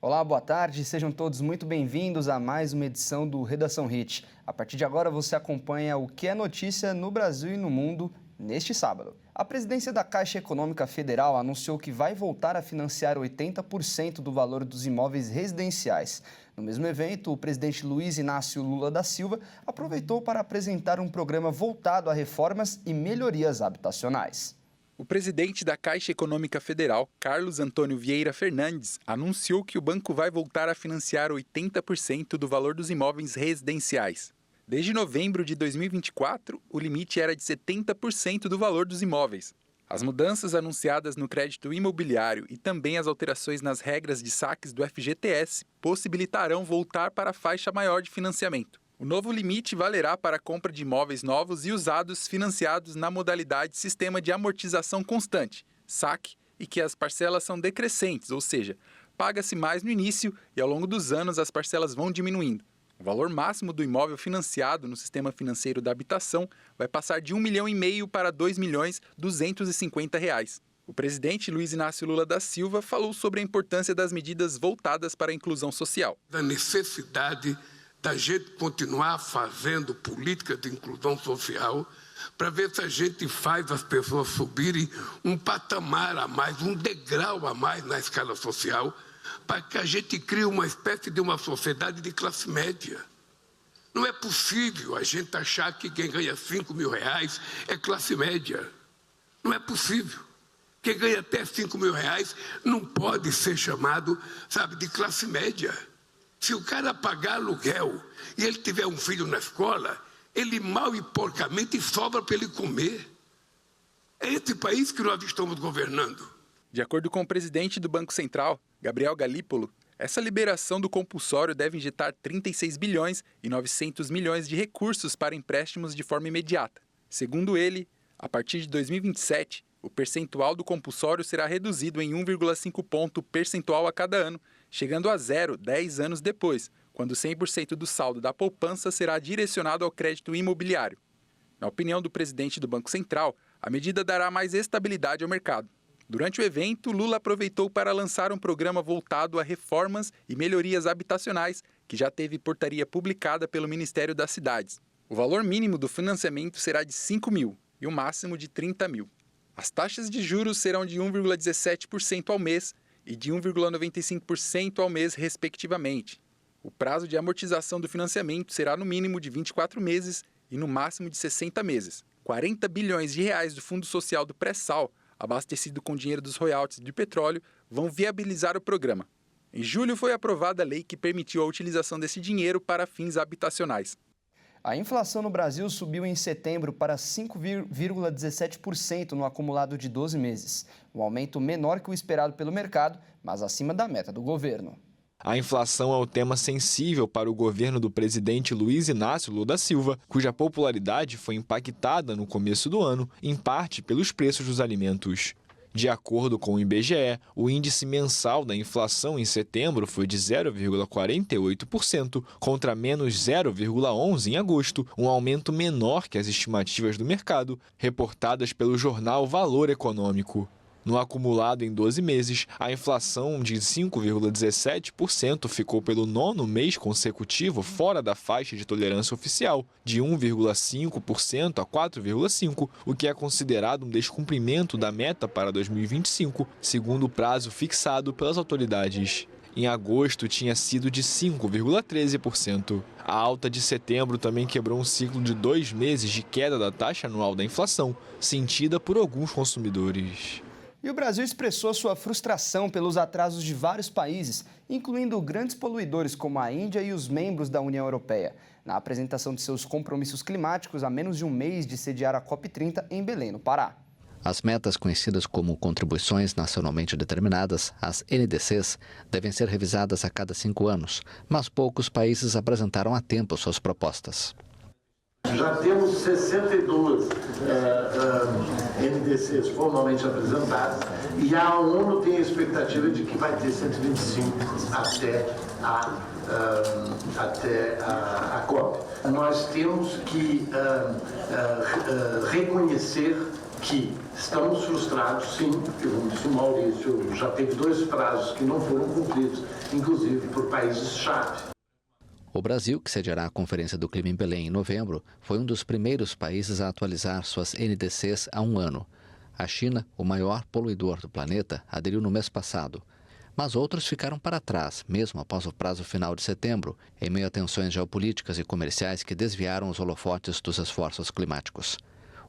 Olá, boa tarde, sejam todos muito bem-vindos a mais uma edição do Redação Hit. A partir de agora você acompanha o que é notícia no Brasil e no mundo neste sábado. A presidência da Caixa Econômica Federal anunciou que vai voltar a financiar 80% do valor dos imóveis residenciais. No mesmo evento, o presidente Luiz Inácio Lula da Silva aproveitou para apresentar um programa voltado a reformas e melhorias habitacionais. O presidente da Caixa Econômica Federal, Carlos Antônio Vieira Fernandes, anunciou que o banco vai voltar a financiar 80% do valor dos imóveis residenciais. Desde novembro de 2024, o limite era de 70% do valor dos imóveis. As mudanças anunciadas no crédito imobiliário e também as alterações nas regras de saques do FGTS possibilitarão voltar para a faixa maior de financiamento. O novo limite valerá para a compra de imóveis novos e usados financiados na modalidade Sistema de Amortização Constante, SAC, e que as parcelas são decrescentes, ou seja, paga-se mais no início e ao longo dos anos as parcelas vão diminuindo. O valor máximo do imóvel financiado no Sistema Financeiro da Habitação vai passar de R$ 1,5 milhão para R$ 2.250.000. O presidente Luiz Inácio Lula da Silva falou sobre a importância das medidas voltadas para a inclusão social. Da necessidade da gente continuar fazendo política de inclusão social para ver se a gente faz as pessoas subirem um patamar a mais, um degrau a mais na escala social, para que a gente crie uma espécie de uma sociedade de classe média. Não é possível a gente achar que quem ganha R$5 mil é classe média. Não é possível. Quem ganha até R$5 mil não pode ser chamado, de classe média. Se o cara pagar aluguel e ele tiver um filho na escola, ele mal e porcamente sobra para ele comer. É esse país que nós estamos governando. De acordo com o presidente do Banco Central, Gabriel Galípolo, essa liberação do compulsório deve injetar 36 bilhões e 900 milhões de recursos para empréstimos de forma imediata. Segundo ele, a partir de 2027, o percentual do compulsório será reduzido em 1,5 ponto percentual a cada ano, chegando a zero 10 anos depois, quando 100% do saldo da poupança será direcionado ao crédito imobiliário. Na opinião do presidente do Banco Central, a medida dará mais estabilidade ao mercado. Durante o evento, Lula aproveitou para lançar um programa voltado a reformas e melhorias habitacionais, que já teve portaria publicada pelo Ministério das Cidades. O valor mínimo do financiamento será de R$5 mil e o máximo de R$30 mil. As taxas de juros serão de 1,17% ao mês e de 1,95% ao mês, respectivamente. O prazo de amortização do financiamento será no mínimo de 24 meses e no máximo de 60 meses. 40 bilhões de reais do Fundo Social do Pré-Sal, abastecido com dinheiro dos royalties de petróleo, vão viabilizar o programa. Em julho foi aprovada a lei que permitiu a utilização desse dinheiro para fins habitacionais. A inflação no Brasil subiu em setembro para 5,17% no acumulado de 12 meses. Um aumento menor que o esperado pelo mercado, mas acima da meta do governo. A inflação é o tema sensível para o governo do presidente Luiz Inácio Lula da Silva, cuja popularidade foi impactada no começo do ano, em parte pelos preços dos alimentos. De acordo com o IBGE, o índice mensal da inflação em setembro foi de 0,48% contra menos 0,11% em agosto, um aumento menor que as estimativas do mercado, reportadas pelo jornal Valor Econômico. No acumulado em 12 meses, a inflação de 5,17% ficou pelo 9º mês consecutivo fora da faixa de tolerância oficial, de 1,5% a 4,5%, o que é considerado um descumprimento da meta para 2025, segundo o prazo fixado pelas autoridades. Em agosto, tinha sido de 5,13%. A alta de setembro também quebrou um ciclo de 2 meses de queda da taxa anual da inflação, sentida por alguns consumidores. E o Brasil expressou sua frustração pelos atrasos de vários países, incluindo grandes poluidores como a Índia e os membros da União Europeia, na apresentação de seus compromissos climáticos a menos de um mês de sediar a COP30 em Belém, no Pará. As metas conhecidas como contribuições nacionalmente determinadas, as NDCs, devem ser revisadas a cada 5 anos, mas poucos países apresentaram a tempo suas propostas. Já temos 62 NDCs formalmente apresentadas e a ONU tem a expectativa de que vai ter 125 até a COP. Nós temos que reconhecer que estamos frustrados, sim, porque, como disse o Maurício, já teve 2 prazos que não foram cumpridos, inclusive por países-chave. O Brasil, que sediará a Conferência do Clima em Belém em novembro, foi um dos primeiros países a atualizar suas NDCs há um ano. A China, o maior poluidor do planeta, aderiu no mês passado. Mas outros ficaram para trás, mesmo após o prazo final de setembro, em meio a tensões geopolíticas e comerciais que desviaram os holofotes dos esforços climáticos.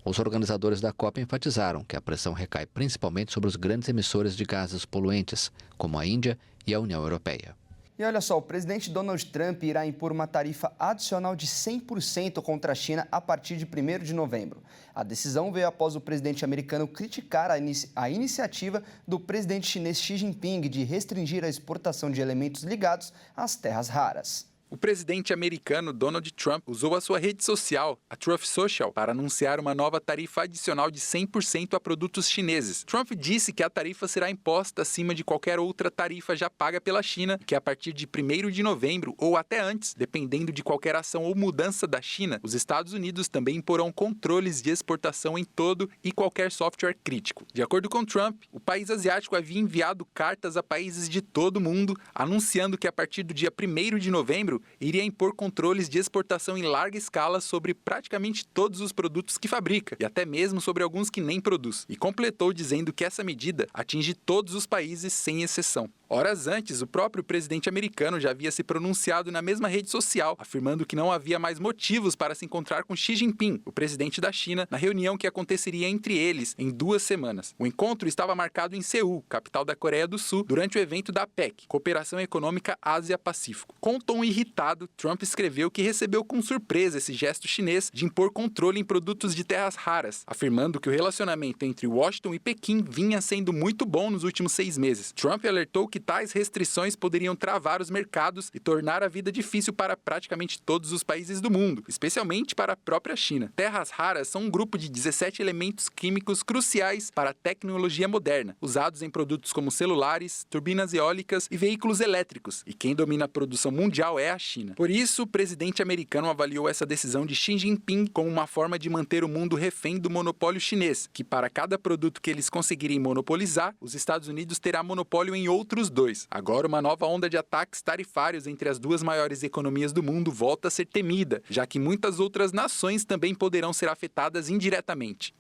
Os organizadores da COP enfatizaram que a pressão recai principalmente sobre os grandes emissores de gases poluentes, como a Índia e a União Europeia. E olha só, o presidente Donald Trump irá impor uma tarifa adicional de 100% contra a China a partir de 1º de novembro. A decisão veio após o presidente americano criticar a iniciativa do presidente chinês Xi Jinping de restringir a exportação de elementos ligados às terras raras. O presidente americano Donald Trump usou a sua rede social, a Truth Social, para anunciar uma nova tarifa adicional de 100% a produtos chineses. Trump disse que a tarifa será imposta acima de qualquer outra tarifa já paga pela China, que a partir de 1º de novembro ou até antes, dependendo de qualquer ação ou mudança da China, os Estados Unidos também imporão controles de exportação em todo e qualquer software crítico. De acordo com Trump, o país asiático havia enviado cartas a países de todo o mundo, anunciando que a partir do dia 1º de novembro, iria impor controles de exportação em larga escala sobre praticamente todos os produtos que fabrica, e até mesmo sobre alguns que nem produz. E completou dizendo que essa medida atinge todos os países sem exceção. Horas antes, o próprio presidente americano já havia se pronunciado na mesma rede social, afirmando que não havia mais motivos para se encontrar com Xi Jinping, o presidente da China, na reunião que aconteceria entre eles em 2 semanas. O encontro estava marcado em Seul, capital da Coreia do Sul, durante o evento da APEC, Cooperação Econômica Ásia-Pacífico. Com um tom irritado, Trump escreveu que recebeu com surpresa esse gesto chinês de impor controle em produtos de terras raras, afirmando que o relacionamento entre Washington e Pequim vinha sendo muito bom nos últimos 6 meses. Trump alertou que tais restrições poderiam travar os mercados e tornar a vida difícil para praticamente todos os países do mundo, especialmente para a própria China. Terras raras são um grupo de 17 elementos químicos cruciais para a tecnologia moderna, usados em produtos como celulares, turbinas eólicas e veículos elétricos, e quem domina a produção mundial é a China. Por isso, o presidente americano avaliou essa decisão de Xi Jinping como uma forma de manter o mundo refém do monopólio chinês, que para cada produto que eles conseguirem monopolizar, os Estados Unidos terá monopólio em outros 2. Agora, uma nova onda de ataques tarifários entre as 2 maiores economias do mundo volta a ser temida, já que muitas outras nações também poderão ser afetadas indiretamente.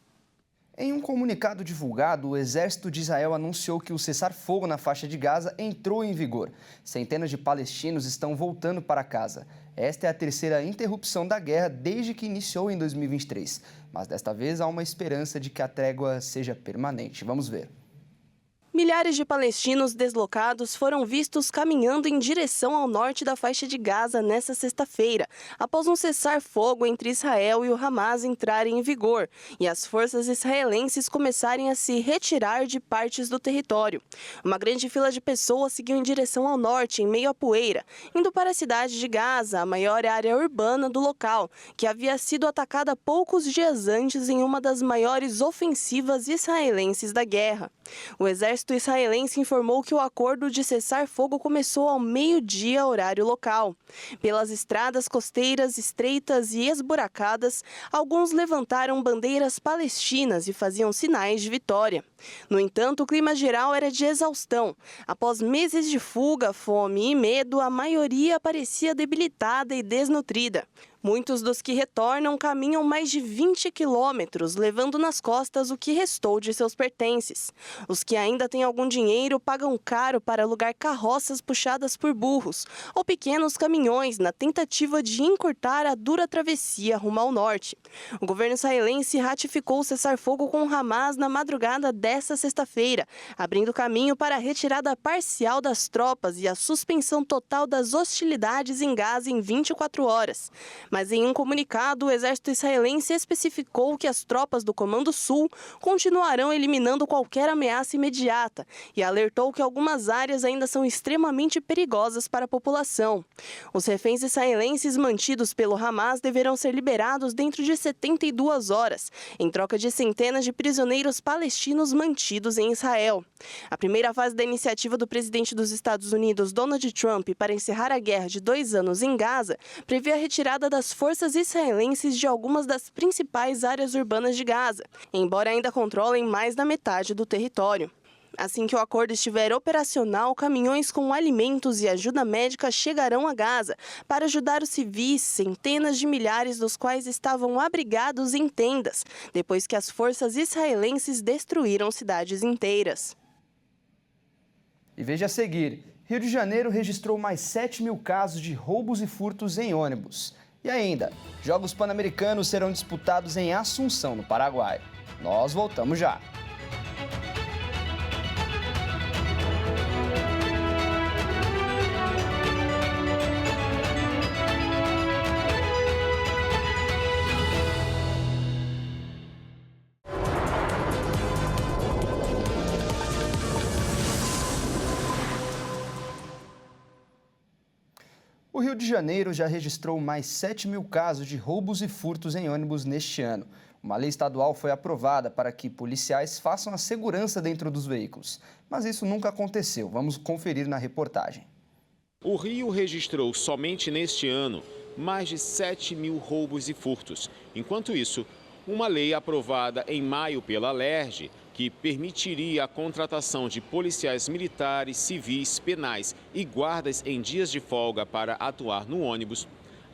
Em um comunicado divulgado, o Exército de Israel anunciou que o cessar-fogo na faixa de Gaza entrou em vigor. Centenas de palestinos estão voltando para casa. Esta é a 3ª interrupção da guerra desde que iniciou em 2023. Mas desta vez há uma esperança de que a trégua seja permanente. Vamos ver. Milhares de palestinos deslocados foram vistos caminhando em direção ao norte da faixa de Gaza nesta sexta-feira, após um cessar-fogo entre Israel e o Hamas entrarem em vigor e as forças israelenses começarem a se retirar de partes do território. Uma grande fila de pessoas seguiu em direção ao norte, em meio à poeira, indo para a cidade de Gaza, a maior área urbana do local, que havia sido atacada poucos dias antes em uma das maiores ofensivas israelenses da guerra. O exército israelense informou que o acordo de cessar-fogo começou ao meio-dia, horário local. Pelas estradas costeiras estreitas e esburacadas, alguns levantaram bandeiras palestinas e faziam sinais de vitória. No entanto, o clima geral era de exaustão. Após meses de fuga, fome e medo, a maioria parecia debilitada e desnutrida. Muitos dos que retornam caminham mais de 20 quilômetros, levando nas costas o que restou de seus pertences. Os que ainda têm algum dinheiro pagam caro para alugar carroças puxadas por burros ou pequenos caminhões na tentativa de encurtar a dura travessia rumo ao norte. O governo israelense ratificou o cessar-fogo com o Hamas na madrugada desta sexta-feira, abrindo caminho para a retirada parcial das tropas e a suspensão total das hostilidades em Gaza em 24 horas. Mas em um comunicado, o exército israelense especificou que as tropas do Comando Sul continuarão eliminando qualquer ameaça imediata e alertou que algumas áreas ainda são extremamente perigosas para a população. Os reféns israelenses mantidos pelo Hamas deverão ser liberados dentro de 72 horas, em troca de centenas de prisioneiros palestinos mantidos mantidos em Israel. A primeira fase da iniciativa do presidente dos Estados Unidos, Donald Trump, para encerrar a guerra de 2 anos em Gaza, prevê a retirada das forças israelenses de algumas das principais áreas urbanas de Gaza, embora ainda controlem mais da metade do território. Assim que o acordo estiver operacional, caminhões com alimentos e ajuda médica chegarão a Gaza para ajudar os civis, centenas de milhares dos quais estavam abrigados em tendas, depois que as forças israelenses destruíram cidades inteiras. E veja a seguir, Rio de Janeiro registrou mais 7.000 casos de roubos e furtos em ônibus. E ainda, Jogos Pan-Americanos serão disputados em Assunção, no Paraguai. Nós voltamos já. O Rio de Janeiro já registrou mais 7.000 casos de roubos e furtos em ônibus neste ano. Uma lei estadual foi aprovada para que policiais façam a segurança dentro dos veículos. Mas isso nunca aconteceu. Vamos conferir na reportagem. O Rio registrou somente neste ano mais de 7.000 roubos e furtos. Enquanto isso, uma lei aprovada em maio pela Alerj, que permitiria a contratação de policiais militares, civis, penais e guardas em dias de folga para atuar no ônibus,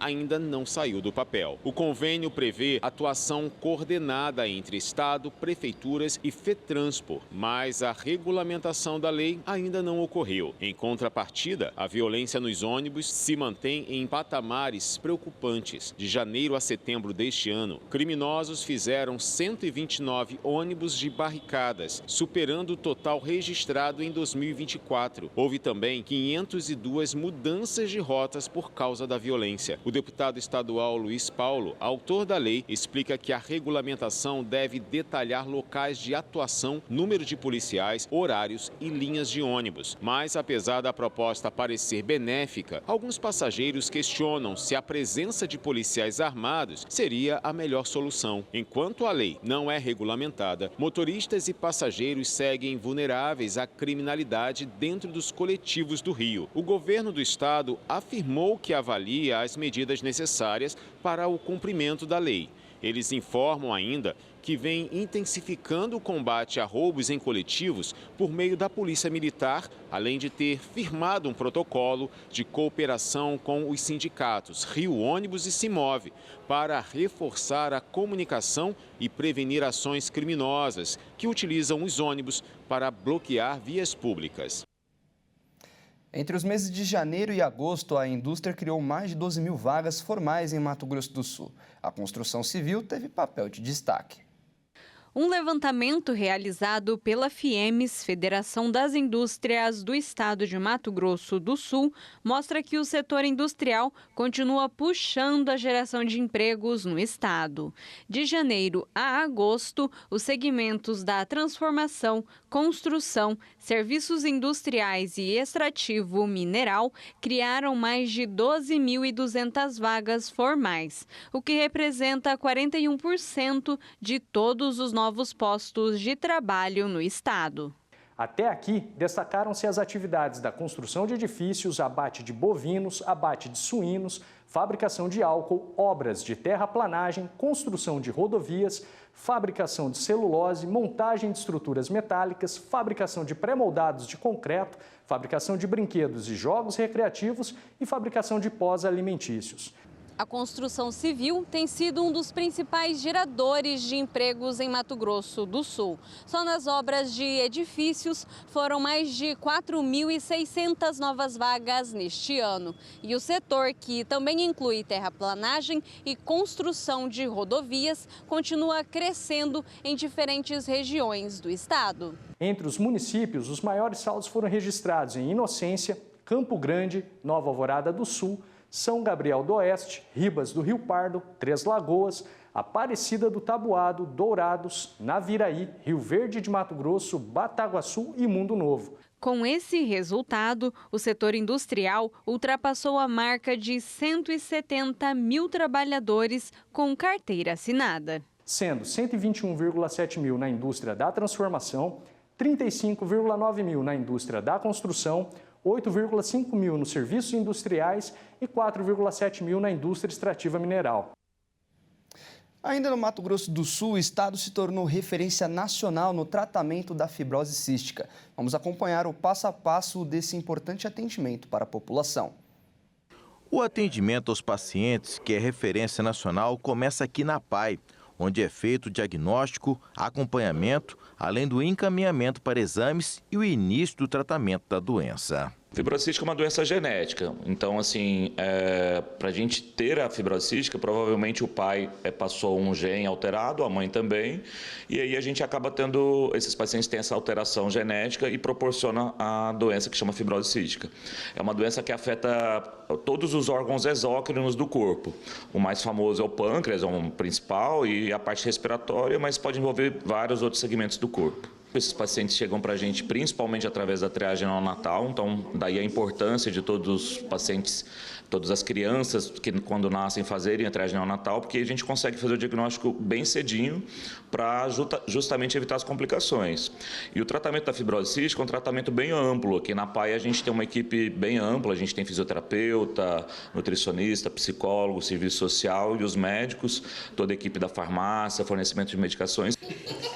ainda não saiu do papel. O convênio prevê atuação coordenada entre Estado, prefeituras e FETranspo, mas a regulamentação da lei ainda não ocorreu. Em contrapartida, a violência nos ônibus se mantém em patamares preocupantes. De janeiro a setembro deste ano, criminosos fizeram 129 ônibus de barricadas, superando o total registrado em 2024. Houve também 502 mudanças de rotas por causa da violência. O deputado estadual Luiz Paulo, autor da lei, explica que a regulamentação deve detalhar locais de atuação, número de policiais, horários e linhas de ônibus. Mas, apesar da proposta parecer benéfica, alguns passageiros questionam se a presença de policiais armados seria a melhor solução. Enquanto a lei não é regulamentada, motoristas e passageiros seguem vulneráveis à criminalidade dentro dos coletivos do Rio. O governo do estado afirmou que avalia as medidas necessárias para o cumprimento da lei. Eles informam ainda que vem intensificando o combate a roubos em coletivos por meio da Polícia Militar, além de ter firmado um protocolo de cooperação com os sindicatos Rio Ônibus e Cimove para reforçar a comunicação e prevenir ações criminosas que utilizam os ônibus para bloquear vias públicas. Entre os meses de janeiro e agosto, a indústria criou mais de 12.000 vagas formais em Mato Grosso do Sul. A construção civil teve papel de destaque. Um levantamento realizado pela FIEMES, Federação das Indústrias do Estado de Mato Grosso do Sul, mostra que o setor industrial continua puxando a geração de empregos no estado. De janeiro a agosto, os segmentos da transformação, construção, serviços industriais e extrativo mineral criaram mais de 12.200 vagas formais, o que representa 41% de todos os novos postos de trabalho no estado. Até aqui, destacaram-se as atividades da construção de edifícios, abate de bovinos, abate de suínos, fabricação de álcool, obras de terraplanagem, construção de rodovias, fabricação de celulose, montagem de estruturas metálicas, fabricação de pré-moldados de concreto, fabricação de brinquedos e jogos recreativos e fabricação de pós alimentícios. A construção civil tem sido um dos principais geradores de empregos em Mato Grosso do Sul. Só nas obras de edifícios foram mais de 4.600 novas vagas neste ano. E o setor, que também inclui terraplanagem e construção de rodovias, continua crescendo em diferentes regiões do estado. Entre os municípios, os maiores saldos foram registrados em Inocência, Campo Grande, Nova Alvorada do Sul, São Gabriel do Oeste, Ribas do Rio Pardo, Três Lagoas, Aparecida do Taboado, Dourados, Naviraí, Rio Verde de Mato Grosso, Bataguaçu e Mundo Novo. Com esse resultado, o setor industrial ultrapassou a marca de 170 mil trabalhadores com carteira assinada. sendo 121,7 mil na indústria da transformação, 35,9 mil na indústria da construção, 8,5 mil nos serviços industriais e 4,7 mil na indústria extrativa mineral. Ainda no Mato Grosso do Sul, o estado se tornou referência nacional no tratamento da fibrose cística. Vamos acompanhar o passo a passo desse importante atendimento para a população. O atendimento aos pacientes, que é referência nacional, começa aqui na PAI, onde é feito o diagnóstico, acompanhamento, além do encaminhamento para exames e o início do tratamento da doença. Fibrose cística é uma doença genética, então assim, para a gente ter a fibrose cística, provavelmente o pai passou um gene alterado, a mãe também, e aí a gente acaba tendo, esses pacientes têm essa alteração genética e proporciona a doença que chama fibrose cística. É uma doença que afeta todos os órgãos exócrinos do corpo. O mais famoso é o pâncreas, é o principal, e a parte respiratória, mas pode envolver vários outros segmentos do corpo. Esses pacientes chegam para a gente principalmente através da triagem neonatal, então daí a importância de todos os pacientes, todas as crianças que quando nascem fazerem a triagem neonatal, porque a gente consegue fazer o diagnóstico bem cedinho para justamente evitar as complicações. E o tratamento da fibrose cística é um tratamento bem amplo. Aqui na PAI a gente tem uma equipe bem ampla, a gente tem fisioterapeuta, nutricionista, psicólogo, serviço social e os médicos, toda a equipe da farmácia, fornecimento de medicações.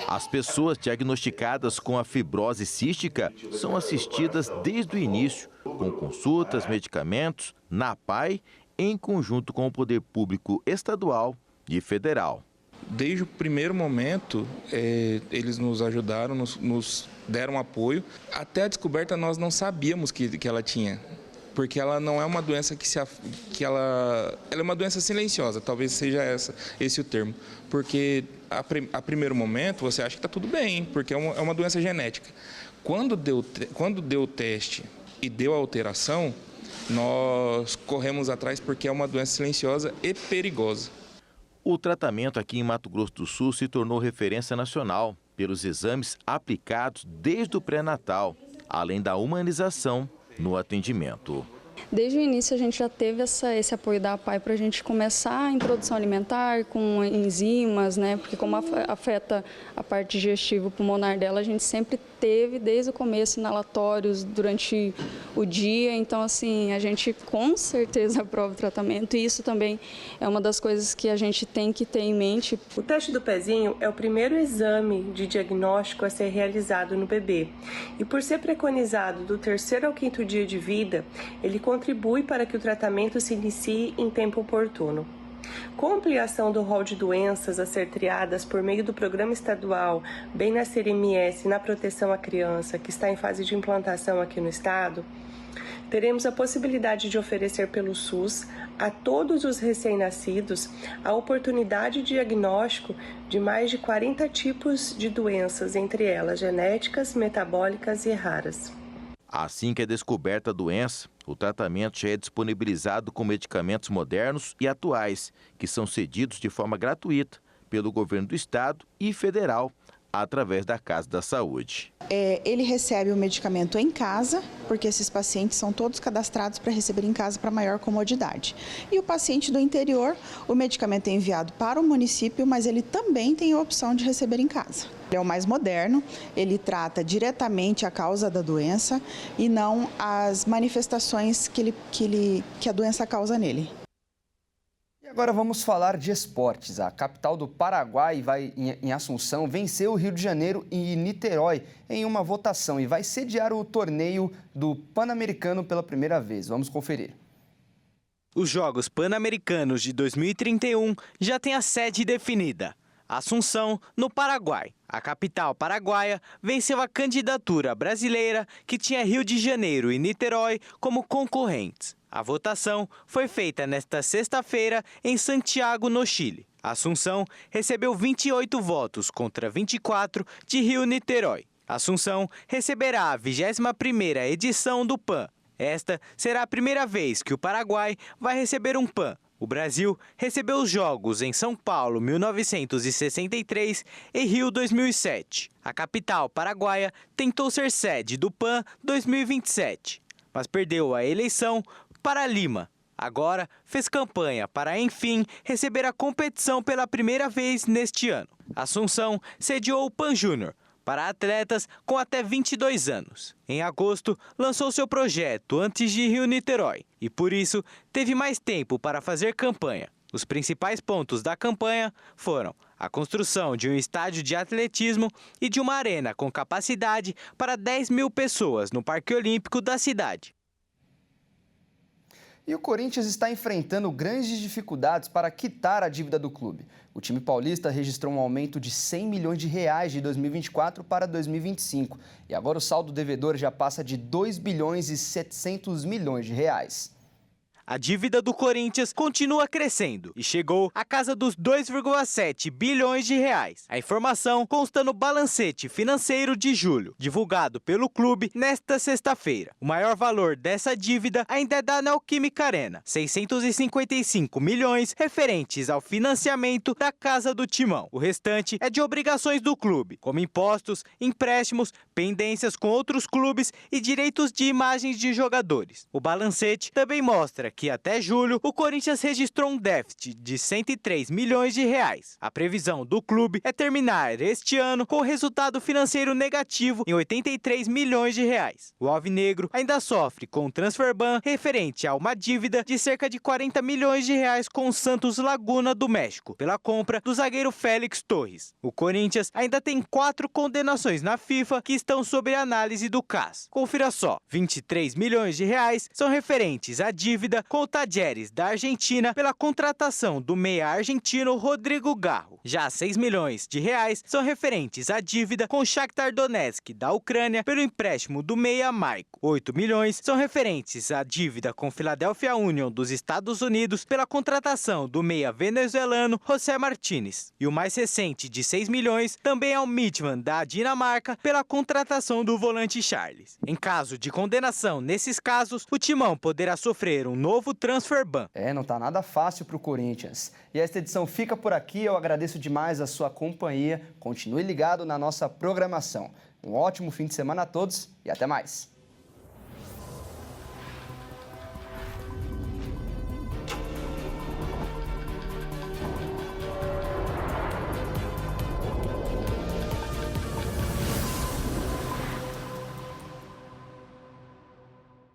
As pessoas diagnosticadas com a fibrose cística são assistidas desde o início, com consultas, medicamentos, na PAI, em conjunto com o poder público estadual e federal. Desde o primeiro momento, eles nos ajudaram, nos deram apoio. Até a descoberta nós não sabíamos que ela tinha, porque ela não é uma doença ela é uma doença silenciosa, talvez seja esse o termo, porque a primeiro momento você acha que está tudo bem, porque é uma doença genética. Quando deu o teste e deu a alteração, nós corremos atrás porque é uma doença silenciosa e perigosa. O tratamento aqui em Mato Grosso do Sul se tornou referência nacional pelos exames aplicados desde o pré-natal, além da humanização no atendimento. Desde o início a gente já teve esse apoio da APAI para a gente começar a introdução alimentar com enzimas, né? Porque como afeta a parte digestiva pulmonar dela, a gente sempre teve desde o começo inalatórios durante o dia, então assim, a gente com certeza aprova o tratamento e isso também é uma das coisas que a gente tem que ter em mente. O teste do pezinho é o primeiro exame de diagnóstico a ser realizado no bebê e por ser preconizado do 3º ao 5º dia de vida, ele contribui para que o tratamento se inicie em tempo oportuno. Com a ampliação do rol de doenças a ser triadas por meio do Programa Estadual Bem Nascer MS na Proteção à Criança, que está em fase de implantação aqui no estado, teremos a possibilidade de oferecer pelo SUS a todos os recém-nascidos a oportunidade de diagnóstico de mais de 40 tipos de doenças, entre elas genéticas, metabólicas e raras. Assim que é descoberta a doença, o tratamento já é disponibilizado com medicamentos modernos e atuais, que são cedidos de forma gratuita pelo governo do estado e federal, através da Casa da Saúde. Ele recebe o medicamento em casa, porque esses pacientes são todos cadastrados para receber em casa para maior comodidade. E o paciente do interior, o medicamento é enviado para o município, mas ele também tem a opção de receber em casa. Ele é o mais moderno, ele trata diretamente a causa da doença e não as manifestações que a doença causa nele. Agora vamos falar de esportes. A capital do Paraguai, em Assunção, venceu o Rio de Janeiro e Niterói em uma votação e vai sediar o torneio do Pan-Americano pela primeira vez. Vamos conferir. Os Jogos Pan-Americanos de 2031 já têm a sede definida. Assunção, no Paraguai. A capital paraguaia venceu a candidatura brasileira que tinha Rio de Janeiro e Niterói como concorrentes. A votação foi feita nesta sexta-feira em Santiago, no Chile. Assunção recebeu 28 votos contra 24 de Rio-Niterói. Assunção receberá a 21ª edição do PAN. Esta será a primeira vez que o Paraguai vai receber um PAN. O Brasil recebeu os Jogos em São Paulo, 1963 e Rio, 2007. A capital paraguaia tentou ser sede do PAN 2027, mas perdeu a eleição para Lima. Agora, fez campanha para, enfim, receber a competição pela primeira vez neste ano. Assunção sediou o Pan Júnior para atletas com até 22 anos. Em agosto, lançou seu projeto antes de Rio-Niterói e, por isso, teve mais tempo para fazer campanha. Os principais pontos da campanha foram a construção de um estádio de atletismo e de uma arena com capacidade para 10 mil pessoas no Parque Olímpico da cidade. E o Corinthians está enfrentando grandes dificuldades para quitar a dívida do clube. O time paulista registrou um aumento de 100 milhões de reais de 2024 para 2025. E agora o saldo devedor já passa de 2 bilhões e 700 milhões de reais. A dívida do Corinthians continua crescendo e chegou à casa dos 2,7 bilhões de reais. A informação consta no balancete financeiro de julho, divulgado pelo clube nesta sexta-feira. O maior valor dessa dívida ainda é da Neoquímica Arena, 655 milhões referentes ao financiamento da Casa do Timão. O restante é de obrigações do clube, como impostos, empréstimos, pendências com outros clubes e direitos de imagens de jogadores. O balancete também mostra que até julho o Corinthians registrou um déficit de 103 milhões de reais. A previsão do clube é terminar este ano com resultado financeiro negativo em 83 milhões de reais. O alvinegro ainda sofre com o transfer ban referente a uma dívida de cerca de 40 milhões de reais com o Santos Laguna do México, pela compra do zagueiro Félix Torres. O Corinthians ainda tem 4 condenações na FIFA que estão sob análise do CAS. Confira só, 23 milhões de reais são referentes à dívida com o Talleres da Argentina pela contratação do meia argentino Rodrigo Garro. Já 6 milhões de reais são referentes à dívida com o Shakhtar Donetsk da Ucrânia pelo empréstimo do meia Maico. 8 milhões são referentes à dívida com Philadelphia Union dos Estados Unidos pela contratação do meia venezuelano José Martínez. E o mais recente, de 6 milhões, também é o Midtjylland da Dinamarca pela contratação do volante Charles. Em caso de condenação nesses casos, o Timão poderá sofrer um novo transfer ban. Não tá nada fácil para o Corinthians. E esta edição fica por aqui. Eu agradeço demais a sua companhia. Continue ligado na nossa programação. Um ótimo fim de semana a todos e até mais.